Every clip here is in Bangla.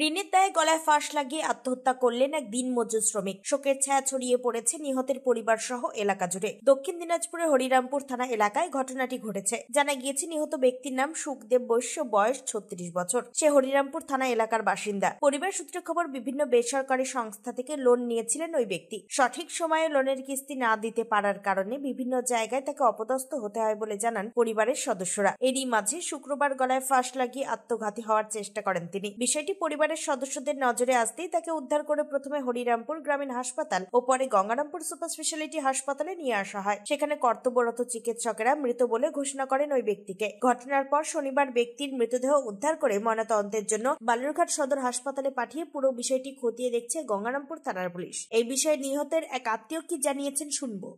ঋণের দায়ে গলায় ফাঁস লাগিয়ে আত্মহত্যা করলেন এক দিনমজুর শ্রমিক। শোকের ছায়া ছড়িয়ে পড়েছে নিহতের পরিবার সহ এলাকা জুড়ে। দক্ষিণ দিনাজপুরের হরিরামপুর থানা এলাকায় ঘটনাটি ঘটেছে। জানা গিয়েছে নিহত ব্যক্তির নাম সুখদেব বৈশ্য, বয়স 36 বছর। সে হরিরামপুর থানা এলাকার বাসিন্দা। পরিবার সূত্রে খবর, বিভিন্ন বেসরকারি সংস্থা থেকে লোন নিয়েছিলেন ওই ব্যক্তি। সঠিক সময়ে লোনের কিস্তি না দিতে পারার কারণে বিভিন্ন জায়গায় তাকে অপদস্থ হতে হয় বলে জানান পরিবারের সদস্যরা। এরই মাঝে শুক্রবার গলায় ফাঁস লাগিয়ে আত্মঘাতী হওয়ার চেষ্টা করেন তিনি। বিষয়টি পরিবারের সদস্যদের নজরে আসতেই তাকে উদ্ধার করে প্রথমে হরিরামপুর গ্রামীণ হাসপাতাল ও পরে গঙ্গারামপুর সুপার স্পেশালিটি হাসপাতালে নিয়ে আসা হয়। সেখানে কর্তব্যরত চিকিৎসকেরা মৃত বলে ঘোষণা করেন ওই ব্যক্তিকে। ঘটনার পর শনিবার ব্যক্তির মৃতদেহ উদ্ধার করে ময়নাতদন্তের জন্য বালুরঘাট সদর হাসপাতালে পাঠিয়ে পুরো বিষয়টি খতিয়ে দেখছে গঙ্গারামপুর থানার পুলিশ। এই বিষয়ে নিহতের এক আত্মীয় কি জানিয়েছেন শুনবো।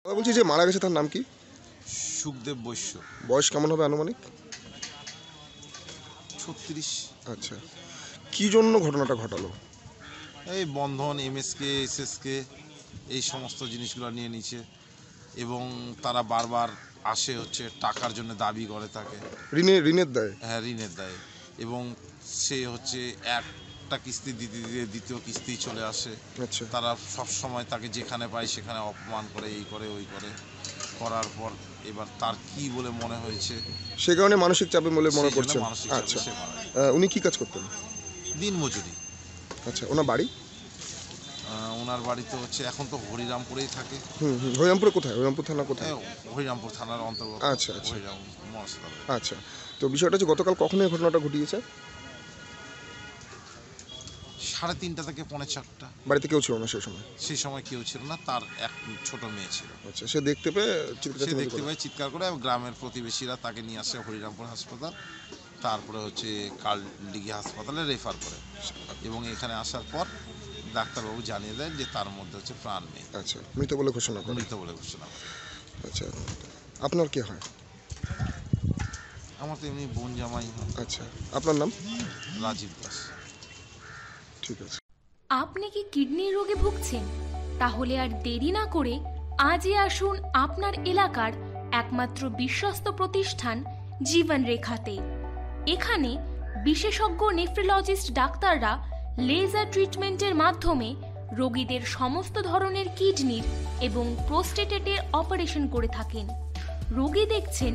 বলছি যে মারা গেছে তার নাম কি? সুখদেব বৈশ্য। বয়স কেমন হবে আনুমানিক? 36। আচ্ছা, কি জন্য ঘটনাটা ঘটালো? এই বন্ধন, এমএসকে, এসএসকে এই সমস্ত জিনিসগুলো নিয়ে নিচ্ছে এবং তারা বারবার আসে হচ্ছে টাকার জন্য দাবি করে তাকে। ঋণের দায়? হ্যাঁ, ঋণের দায়। এবং সে হচ্ছে একটা কিস্তি দিতে দিতে দ্বিতীয় কিস্তি চলে আসে। আচ্ছা, তারা সব সময় তাকে যেখানে পায় সেখানে অপমান করে, এই করে ওই করে, করার পর এবার তার কি বলে মনে হয়েছে সে কারণে মানসিক চাপে বলে মনে করছে। আচ্ছা, উনি কি কাজ করতেন? দিন মজুরি। আচ্ছা, ওনার বাড়ি? ওনার বাড়ি তো হচ্ছে এখন তো হরিরামপুরেই থাকে। হরিরামপুরে কোথায়? হরিরামপুর থানা কোথায়? হরিরামপুর থানার অন্তর্গত। আচ্ছা আচ্ছা মহাসদর। আচ্ছা, তো বিষয়টা হচ্ছে গতকাল কখন এই ঘটনাটা ঘটিয়েছে? 3:30 থেকে 4:45। বাড়িতে কেউ ছিল না সেই সময়? সেই সময় কেউ ছিল না, তার এক ছোট মেয়ে ছিল। আচ্ছা, সে দেখতে পেয়ে চিৎকার করে গ্রামের প্রতিবেশীরা তাকে নিয়ে আসে হরিরামপুর হাসপাতাল, তারপরে হচ্ছে কালডিঘি হাসপাতালে রেফার করে এবং এখানে আসার পর ডাক্তারবাবু জানিয়ে দেন যে তার মধ্যে হচ্ছে প্রাণ নেই। আচ্ছা, মৃত বলে ঘোষণা করে? মৃত বলে ঘোষণা করে। আচ্ছা, আপনার কি হয়? আমার তো এমনি বোন জামাই হয়। আচ্ছা, আপনার নাম? রাজীব দাস। ঠিক আছে। আপনি কি কিডনির রোগে ভুগছেন? তাহলে আর দেরি না করে আজই আসুন আপনার এলাকার একমাত্র বিশ্বস্ত প্রতিষ্ঠান জীবন রেখাতে। এখানে বিশেষজ্ঞ নেফ্রোলজিস্ট ডাক্তাররা লেজার ট্রিটমেন্টের মাধ্যমে রোগীদের সমস্ত ধরনের কিডনির এবং প্রোস্টেটের অপারেশন করে থাকেন। রোগী দেখছেন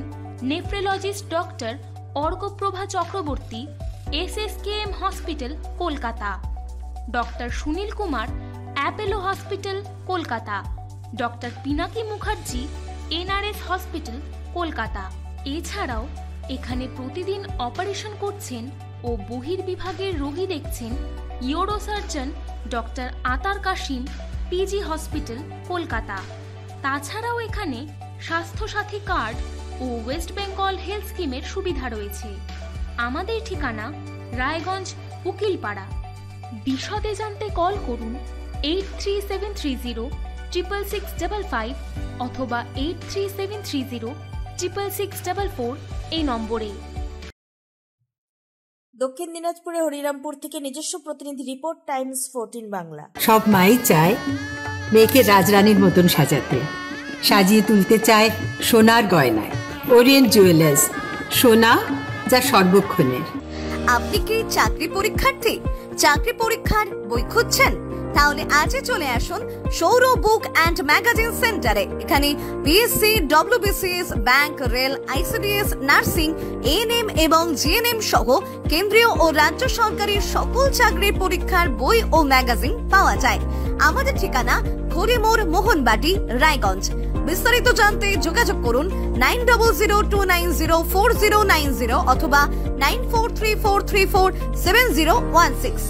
nephrologist doctor Arkaprava Chakraborty, SSKM hospital, Kolkata. Doctor Sunil Kumar, Apollo hospital, Kolkata. Doctor Pinaki Mukherjee, NRS hospital, Kolkata. এছাড়াও এখানে প্রতিদিন অপারেশন করছেন ও বহির্বিভাগের রোগী দেখছেন ইউরোসার্জন ডক্টর আতার কাশিম, PG হসপিটাল, কলকাতা। তাছাড়াও এখানে স্বাস্থ্যসাথী কার্ড ও ওয়েস্ট বেঙ্গল হেলথ স্কিমের সুবিধা রয়েছে। আমাদের ঠিকানা রায়গঞ্জ, উকিলপাড়া। বিশদে জানতে কল করুন 8373066655 অথবা 8373066644 এই নম্বরে। দক্ষিণ দিনাজপুরে হরিরামপুর থেকে নিজস্ব প্রতিনিধি রিপোর্ট, টাইমস 14 বাংলা। সব মাই চায় মেয়েকে রাজরানীর মতন সাজাতে, সাজিয়ে তুলতে চায় সোনার গয়নায়। ওরিয়েন্ট জুয়েলার্স, সোনা যা সর্বক্ষণের। আপনি কি চাকরি পরীক্ষার্থী? চাকরি পরীক্ষার বই খুঁজছেন? তাহলে আজই চলে আসুন সৌর বুক অ্যান্ড ম্যাগাজিন সেন্টারে। এখানে BSc, WBCS, bank, rail, ICDS, nursing, ANM এবং GNM সহ কেন্দ্রীয় ও রাজ্য সরকারি সকল চাকরির পরীক্ষার বই ও ম্যাগাজিন পাওয়া যায়। আমাদের ঠিকানা খড়িমোড়, মোহনবাটি, রায়গঞ্জ। বিস্তারিত জানতে যোগাযোগ করুন 9002904090 অথবা 9434347016।